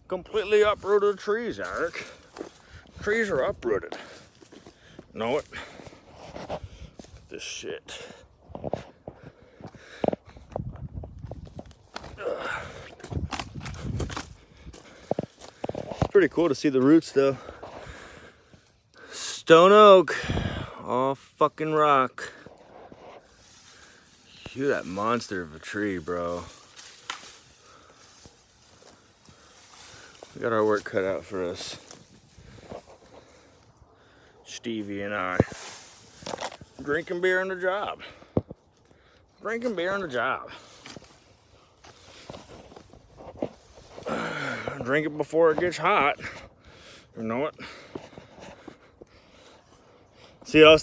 Completely uprooted trees, Eric. Trees are uprooted. Know it? This shit. It's pretty cool to see the roots though. Stone oak. All fucking rock. Look at that monster of a tree, bro. We got our work cut out for us. Stevie and I. Drinking beer on the job. Drinking beer on the job. Drink it before it gets hot. You know it? See us.